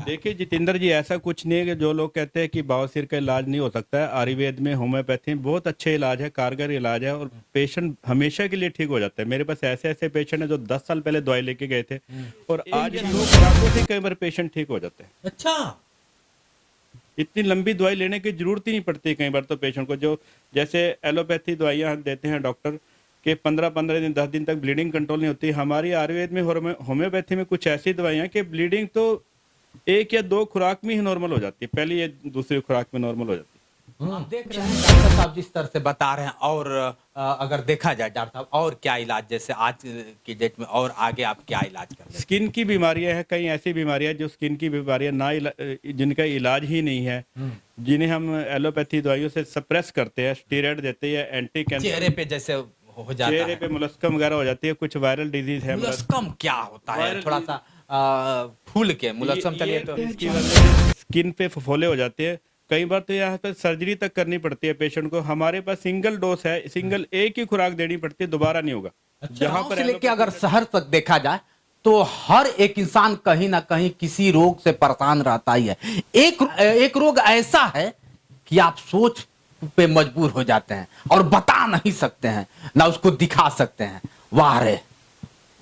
देखिए जितेंद्र जी, ऐसा कुछ नहीं है कि जो लोग कहते हैं कि बवासीर का इलाज नहीं हो सकता है। आयुर्वेद में, होम्योपैथी में बहुत अच्छे इलाज है, कारगर इलाज है, और पेशेंट हमेशा के लिए ठीक हो जाता है। मेरे पास ऐसे ऐसे पेशेंट हैं जो 10 साल पहले दवाई लेके गए थे और आज भी वो खुराकों से कई बार पेशेंट ठीक हो जाते हैं। अच्छा। इतनी लंबी दवाई लेने की जरूरत ही नहीं पड़ती कई बार तो पेशेंट को। जो जैसे एलोपैथी दवाइयाँ देते हैं डॉक्टर के 15-15 दिन 10 दिन तक ब्लीडिंग कंट्रोल नहीं होती, हमारी आयुर्वेद में होम्योपैथी में कुछ ऐसी दवाइयाँ कि ब्लीडिंग तो 1 या 2 खुराक में ही नॉर्मल हो जाती है, पहली या दूसरी खुराक में नॉर्मल हो जाती है। आप देख रहे हैं डॉक्टर साहब जिस तरह से बता रहे हैं, और अगर देखा जाए डॉक्टर साहब, और क्या इलाज, जैसे आज की डेट में और आगे आप क्या इलाज कर रहे हैं? स्किन की बीमारियां हैं, कई ऐसी बीमारियां जो स्किन की बीमारियां जिनका इलाज ही नहीं है, जिन्हें हम एलोपैथी दवाइयों से सप्रेस करते हैं, स्टीरॉयड देते हैं, एंटी कैंसर। चेहरे पे जैसे हो जाता चेहरे है, पे मुलस्कम वगैरह हो जाती है, कुछ वायरल डिजीज है। मुलस्कम क्या होता है? वायरल थोड़ा सा फूल के मुलस्कम, चलिए तो इसकी वजह से स्किन पे फफोले हो जाते हैं। कई बार तो यहाँ पर सर्जरी तक करनी पड़ती है पेशेंट को। हमारे पास सिंगल डोज है, सिंगल एक ही खुराक देनी पड़ती है, दोबारा नहीं होगा। जहां पर लेके अगर शहर तक देखा जाए तो हर एक इंसान कहीं ना कहीं किसी रोग से परेशान रहता ही है। एक रोग ऐसा है कि आप सोच पे मजबूर हो जाते हैं और बता नहीं सकते हैं, ना उसको दिखा सकते हैं। वाह रे,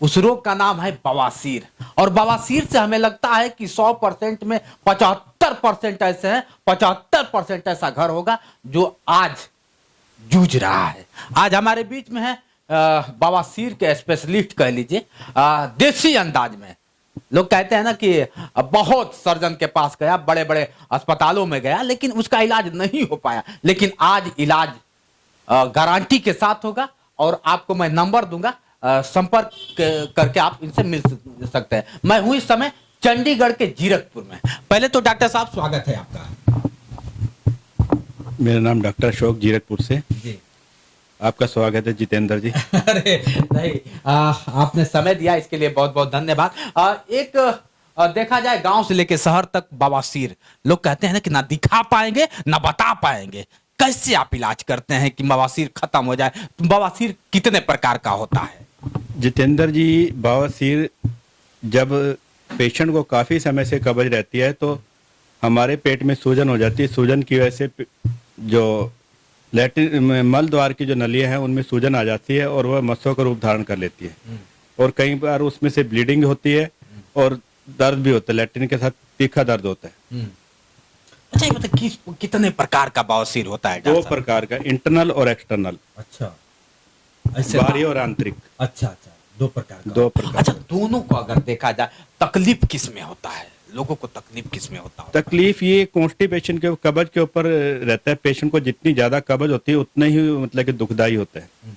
उस रोग का नाम है बवासीर। और बवासीर से हमें लगता है कि 100% में 75% ऐसे हैं, 75% ऐसा घर होगा जो आज जूझ रहा है। आज हमारे बीच में है बवासीर के स्पेशलिस्ट कह लीजिए। देसी अंदाज में लोग कहते हैं ना कि बहुत सर्जन के पास गया, बड़े बड़े अस्पतालों में गया, लेकिन उसका इलाज नहीं हो पाया। लेकिन आज इलाज गारंटी के साथ होगा, और आपको मैं नंबर दूंगा, संपर्क करके आप इनसे मिल सकते हैं। मैं हूं इस समय चंडीगढ़ के जीरकपुर में। पहले तो डॉक्टर साहब स्वागत है आपका। मेरा नाम डॉक्टर अशोक, जीरकपुर से। जी, आपका स्वागत है जितेंद्र जी। अरे नहीं, आपने समय दिया इसके लिए बहुत बहुत धन्यवाद। देखा जाए गांव से लेके शहर तक बवासीर, लोग कहते हैं ना कि ना दिखा पाएंगे ना बता पाएंगे। कैसे आप इलाज करते हैं कि बवासीर खत्म हो जाए? बवासीर कितने प्रकार का होता है? जितेंद्र जी, बवासीर जब पेशेंट को काफ़ी समय से कब्ज रहती है तो हमारे पेट में सूजन हो जाती है। सूजन की वजह से जो लैट्रिन मल द्वार की जो नलियां हैं उनमें सूजन आ जाती है और वह मस्सों का रूप धारण कर लेती है, और कई बार उसमें से ब्लीडिंग होती है और दर्द भी होता है, लैट्रिन के साथ तीखा दर्द होता है। अच्छा, ये मतलब कितने प्रकार का बवासीर होता है? 2 प्रकार का, इंटरनल और एक्सटर्नल। अच्छा, बाहरी और आंतरिक। अच्छा, 2 प्रकार का। 2 प्रकार। अच्छा, दोनों को अगर देखा जाए, तकलीफ किस में होता है? लोगों को तकलीफ किस में होता है? तकलीफ ये कॉन्स्टिपेशन के कब्ज के ऊपर रहता है। पेशेंट को जितनी ज्यादा कब्ज होती है उतना ही मतलब कि दुखदाई होता है।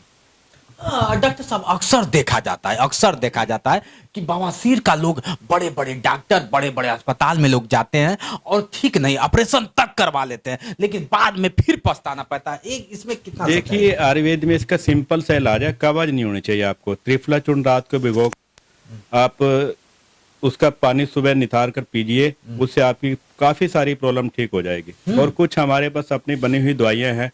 डॉक्टर साहब, अक्सर देखा जाता है कि बवासीर का लोग बड़े बड़े डॉक्टर, बड़े बड़े अस्पताल में लोग जाते हैं और ठीक नहीं, ऑपरेशन तक करवा लेते हैं, लेकिन बाद में फिर पछताना पड़ता है। एक इसमें कितना सच है? देखिए आयुर्वेद में इसका सिंपल सा इलाज है, कब्ज नहीं होनी चाहिए आपको। त्रिफला चूर्ण रात को भिगो आप उसका पानी सुबह निथार कर पीजिए, उससे आपकी काफी सारी प्रॉब्लम ठीक हो जाएगी। और कुछ हमारे पास अपनी बनी हुई दवाइयां हैं,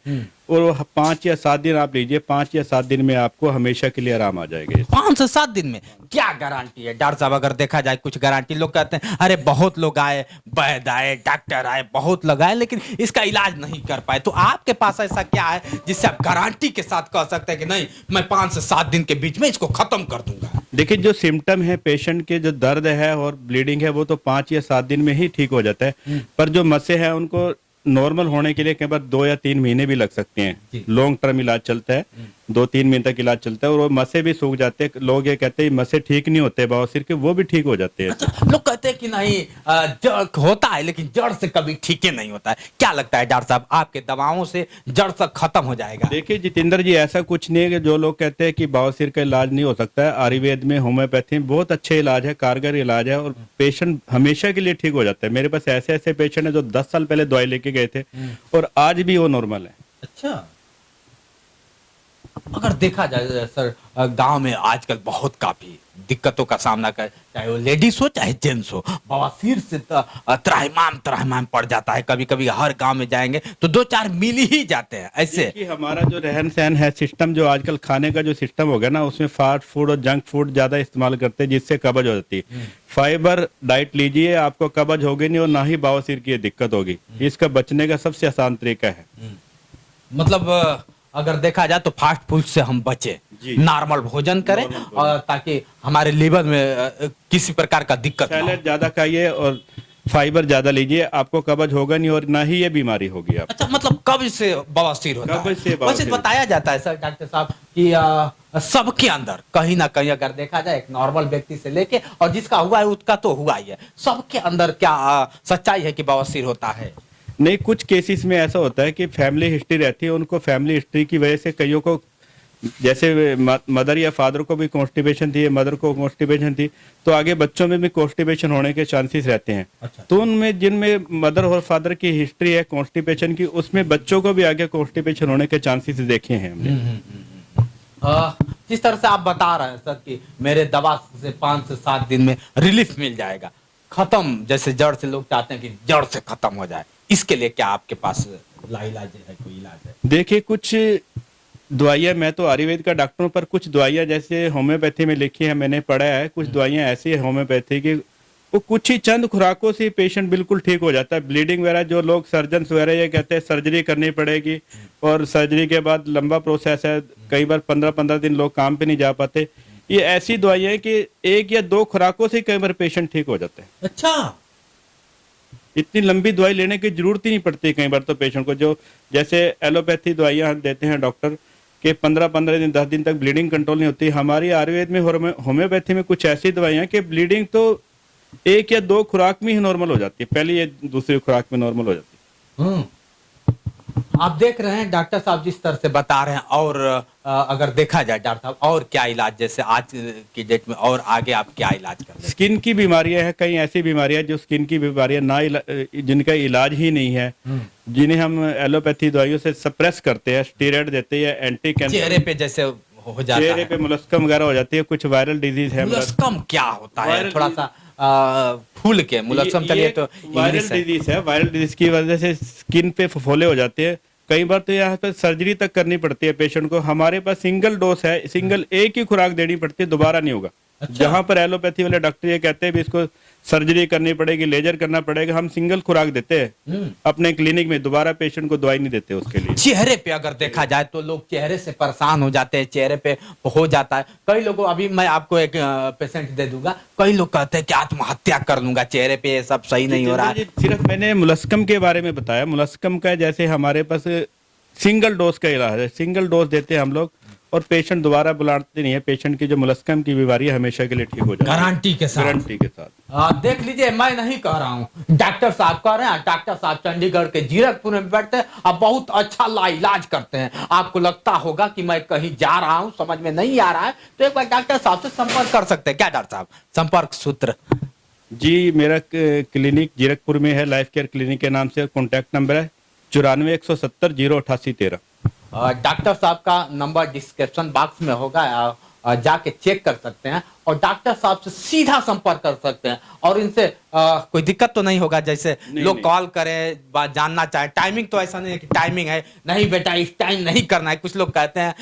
और वो 5 या 7 दिन आप लीजिए, 5 या 7 दिन में आपको हमेशा के लिए आराम आ जाएगा। 5 से 7 दिन में? क्या गारंटी है डॉक्टर साहब? अगर देखा जाए कुछ गारंटी, लोग कहते हैं अरे बहुत लोग आए, वैद्य आए, डॉक्टर आए, बहुत लोग आए, लेकिन इसका इलाज नहीं कर पाए। तो आपके पास ऐसा क्या है जिससे आप गारंटी के साथ कह सकते हैं कि नहीं, मैं 5 से 7 दिन के बीच में इसको खत्म कर दूंगा? देखिए जो सिम्टम है पेशेंट के, जो दर्द है और ब्लीडिंग है, वो तो 5 या 7 दिन में ही ठीक हो जाता है। पर जो मस्से हैं उनको नॉर्मल होने के लिए कई बार 2 या 3 महीने भी लग सकते हैं। लॉन्ग टर्म इलाज चलता है, 2-3 महीने तक इलाज चलता है, और वो मस्से भी सूख जाते हैं। लोग ये कहते हैं मस्से ठीक नहीं होते बवासीर के, वो भी ठीक हो जाते हैं। अच्छा, लोग कहते हैं कि नहीं, जड़ होता है लेकिन जड़ से कभी ठीक ही नहीं होता है। क्या लगता है डॉक्टर साहब, आपके दवाओं से जड़ से खत्म हो जाएगा? देखिए जितेंद्र जी, ऐसा कुछ नहीं है कि जो लोग कहते हैं कि बवासीर का इलाज नहीं हो सकता है। आयुर्वेद में, होम्योपैथी में बहुत अच्छे इलाज है, कारगर इलाज है, और पेशेंट हमेशा के लिए ठीक हो जाता है। मेरे पास ऐसे ऐसे पेशेंट हैं जो 10 साल पहले दवाई लेके गए थे और आज भी वो नॉर्मल है। अच्छा, अगर देखा जाए सर, गांव में आजकल बहुत काफी दिक्कतों का सामना कर, चाहे वो लेडीज हो चाहे जेंट्स हो, बवासीर से त्राहिमाम पड़ जाता है। कभी कभी हर गांव में जाएंगे तो 2-4 मिल ही जाते हैं ऐसे। देखिए हमारा जो रहन सहन है, सिस्टम जो आजकल खाने का जो सिस्टम हो गया ना, उसमें फास्ट फूड और जंक फूड ज्यादा इस्तेमाल करते हैं, जिससे कब्ज हो जाती है। फाइबर डाइट लीजिए, आपको कब्ज होगी नहीं और ना ही बवासीर की ये दिक्कत होगी। इसका बचने का सबसे आसान तरीका है। मतलब अगर देखा जाए तो फास्ट फूड से हम बचे, जी। नॉर्मल भोजन करें और ताकि हमारे लीवर में किसी प्रकार का दिक्कत ना हो। सैलेड ज्यादा खाइए और फाइबर ज्यादा लीजिए, आपको कब्ज होगा नहीं और ना ही ये बीमारी होगी आप। अच्छा, मतलब कब्ज से बवासीर होता है। कब्ज से वैसे बवासीर। बताया जाता है सर डॉक्टर साहब कि सबके अंदर कहीं ना कहीं अगर देखा जाए, एक नॉर्मल व्यक्ति से लेके और जिसका हुआ है उसका तो हुआ ही है, सबके अंदर क्या सच्चाई है कि बवासीर होता है? नहीं, कुछ केसेस में ऐसा होता है कि फैमिली हिस्ट्री रहती है, उनको फैमिली हिस्ट्री की वजह से कईयों को, जैसे मदर या फादर को भी कॉन्स्टिपेशन थी, मदर को कॉन्स्टिपेशन थी, तो आगे बच्चों में भी कॉन्स्टिपेशन होने के चांसेस रहते हैं। अच्छा। तो उनमें जिनमें मदर और फादर की हिस्ट्री है कॉन्स्टिपेशन की, उसमें बच्चों को भी आगे कॉन्स्टिपेशन होने के चांसेस देखे हैं हमने। जिस तरह से आप बता रहे हैं सर कि मेरे दवा से 5 से 7 दिन में रिलीफ मिल जाएगा, खत्म, जैसे जड़ से लोग चाहते हैं कि जड़ से खत्म हो जाए, इसके लिए क्या आपके पास लाइलाज है, कोई इलाज है? देखिए कुछ दवाइयाँ, मैं तो आयुर्वेद का डॉक्टर हूँ, पर कुछ दवाइयाँ जैसे होम्योपैथी में लिखी है, मैंने पढ़ा है, कुछ दवाइयाँ ऐसी है होम्योपैथी की, वो कुछ ही चंद खुराकों से पेशेंट बिल्कुल ठीक हो जाता है। ब्लीडिंग वगैरह जो लोग सर्जन वगैरह ये कहते हैं सर्जरी करनी पड़ेगी और सर्जरी के बाद लंबा प्रोसेस है, कई बार 15-15 दिन लोग काम पे नहीं जा पाते, ये ऐसी दवाइयाँ है कि 1 या 2 खुराकों से कई बार पेशेंट ठीक हो जाते हैं। अच्छा, इतनी लंबी दवाई लेने की जरूरत ही नहीं पड़ती कई बार तो पेशेंट को। जो जैसे एलोपैथी दवाइयाँ देते हैं डॉक्टर के 15-15 दिन 10 दिन तक ब्लीडिंग कंट्रोल नहीं होती, हमारी आयुर्वेद में होम्योपैथी में कुछ ऐसी दवाइयाँ कि ब्लीडिंग तो 1 या 2 खुराक में ही नॉर्मल हो जाती है, पहली या दूसरी खुराक में नॉर्मल हो जाती है। आप देख रहे हैं डॉक्टर साहब जिस तरह से बता रहे हैं। और अगर देखा जाए डॉक्टर साहब, और क्या इलाज, जैसे आज की डेट में और आगे आप क्या इलाज कर रहे हैं? स्किन की बीमारियां हैं, कई ऐसी बीमारियां जो स्किन की बीमारियां जिनका इलाज ही नहीं है, जिन्हें हम एलोपैथी दवाइयों से सप्रेस करते हैं, स्टेरॉइड देते हैं, एंटी कैंसर, चेहरे पे जैसे हो जाता चेहरे है, पे मुलस्कम वगैरह हो जाती है, कुछ वायरल डिजीज है। मुलस्कम क्या होता है? वायरल थोड़ा सा फूल के मुलस्कम, चलिए तो वायरल इंग्लिश है। डिजीज है। वायरल डिजीज की वजह से स्किन पे फफोले हो जाते हैं, कई बार तो यहाँ पे सर्जरी तक करनी पड़ती है पेशेंट को। हमारे पास सिंगल डोज है, सिंगल एक ही खुराक देनी पड़ती है, दोबारा नहीं होगा। अच्छा। जहाँ पर एलोपैथी वाले डॉक्टर ये कहते हैं भी इसको सर्जरी करनी पड़ेगी, लेजर करना पड़ेगा, हम सिंगल खुराक देते हैं अपने क्लिनिक में, दोबारा पेशेंट को दवाई नहीं देते उसके लिए। चेहरे पे अगर देखा जाए तो लोग चेहरे से परेशान हो जाते हैं, चेहरे पे हो जाता है। कई लोगों, अभी मैं आपको एक पेशेंट दे दूंगा, कई लोग कहते हैं कि आत्महत्या कर लूंगा, चेहरे पे ये सब सही नहीं हो रहा है। सिर्फ मैंने मुलस्कम के बारे में बताया। मुलस्कम का जैसे हमारे पास सिंगल डोज का इलाज है, सिंगल डोज देते हैं हम लोग और पेशेंट दोबारा बुलाते नहीं है। पेशेंट की जो मुलस्कम की बीमारी है हमेशा के लिए ठीक हो जाती है, गारंटी के साथ। गारंटी के साथ। देख लीजिए, मैं नहीं कह रहा हूँ, डॉक्टर साहब कह रहे हैं। डॉक्टर साहब चंडीगढ़ के जीरकपुर में बैठते हैं और बहुत अच्छा इलाज करते हैं। आपको लगता होगा कि मैं कहीं जा रहा हूँ, समझ में नहीं आ रहा है, तो एक बार डॉक्टर साहब से संपर्क कर सकते हैं क्या डॉक्टर साहब? संपर्क सूत्र? जी, मेरा क्लिनिक जीरकपुर में है, लाइफ केयर क्लिनिक के नाम से। कॉन्टैक्ट नंबर है 94-170-088-13। डॉक्टर साहब का नंबर डिस्क्रिप्शन बॉक्स में होगा, जाके चेक कर सकते हैं और डॉक्टर साहब से सीधा संपर्क कर सकते हैं। और इनसे कोई दिक्कत तो नहीं होगा, जैसे लोग कॉल करें, बात जानना चाहे, टाइमिंग तो ऐसा नहीं है कि टाइमिंग है, नहीं बेटा इस टाइम नहीं करना है, कुछ लोग कहते हैं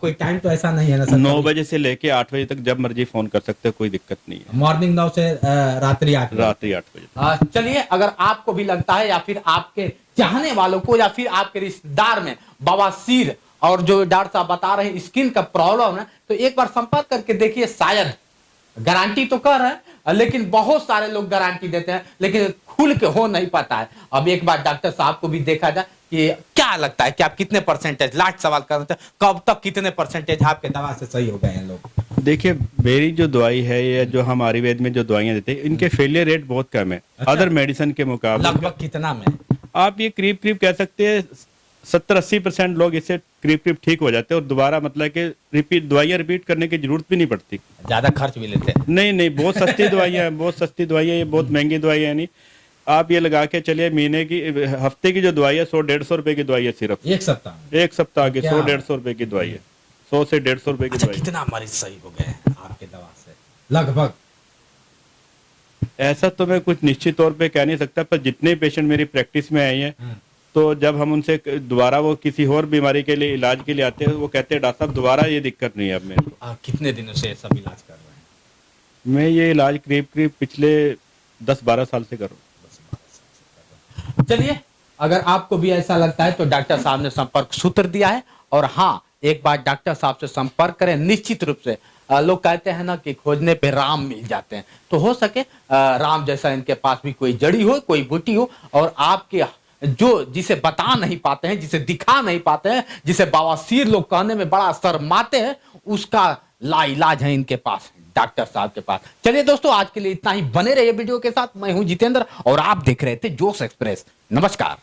कोई टाइम तो ऐसा नहीं है ना सर? 9 बजे से लेके 8 बजे तक जब मर्जी फोन कर सकते हो, कोई दिक्कत नहीं है। मॉर्निंग 9 से रात्रि 8 बजे। चलिए, अगर आपको भी लगता है या फिर आपके चाहने वालों को या फिर आपके रिश्तेदार में बवासीर और जो डॉक्टर साहब बता रहे हैं स्किन का प्रॉब्लम है, तो एक बार संपर्क करके देखिए। शायद गारंटी तो कर रहे हैं, लेकिन बहुत सारे लोग गारंटी देते हैं लेकिन खुल के हो नहीं पाता है। अब एक बार डॉक्टर साहब को भी देखा जाए कि क्या लगता है कि आप कितने परसेंटेज, लास्ट सवाल करते हैं, कब तक कितने परसेंटेज आपके दवा से सही हो गए हैं लोग? देखिए, मेरी जो दवाई है या जो हम आयुर्वेद में जो दवाइयाँ देते हैं, इनके फेलियर रेट बहुत कम है अदर मेडिसिन के मुकाबले। लगभग कितना में? आप ये करीब कह सकते हैं 70-80% लोग इससे करीब ठीक हो जाते हैं और दोबारा मतलब कि दवाइयाँ रिपीट करने की जरूरत भी नहीं पड़ती। ज्यादा खर्च भी लेते हैं? नहीं, बहुत सस्ती दवाइयाँ हैं, बहुत सस्ती दवाइयाँ, ये बहुत महंगी दवाइयाँ नहीं। आप ये लगा के चलिए, महीने की, हफ्ते की जो दवाई है 100-150 रुपए की दवाई है, सिर्फ एक सप्ताह की 100-150 रुपए की दवाई है, 100 से 150 रुपए की अच्छा, दवाई। कितना मरीज सही हो गए आपके दवा से? लगभग? ऐसा तो मैं कुछ निश्चित तौर पे कह नहीं सकता, पर जितने पेशेंट मेरी प्रैक्टिस में आए हैं, तो जब हम उनसे दोबारा वो किसी और बीमारी के लिए इलाज के लिए आते हैं, वो कहते हैं डॉक्टर साहब दोबारा ये दिक्कत नहीं है अब मेरे को। कितने दिनों से सब इलाज कर रहे हैं? मैं ये इलाज करीब करीब पिछले 10-12 साल से कर रहा हूँ। चलिए, अगर आपको भी ऐसा लगता है तो डॉक्टर साहब ने संपर्क सूत्र दिया है, और हाँ, एक बार डॉक्टर साहब से संपर्क करें निश्चित रूप से। लोग कहते हैं ना कि खोजने पे राम मिल जाते हैं, तो हो सके राम जैसा इनके पास भी कोई जड़ी हो, कोई बूटी हो, और आपके जो जिसे बता नहीं पाते हैं, जिसे दिखा नहीं पाते हैं, जिसे बवासीर लोग कहने में बड़ा शर्माते हैं, उसका लाइलाज है इनके पास, डॉक्टर साहब के पास। चलिए दोस्तों, आज के लिए इतना ही। बने रहिए वीडियो के साथ। मैं हूं जितेंद्र और आप देख रहे थे जोश एक्सप्रेस। नमस्कार।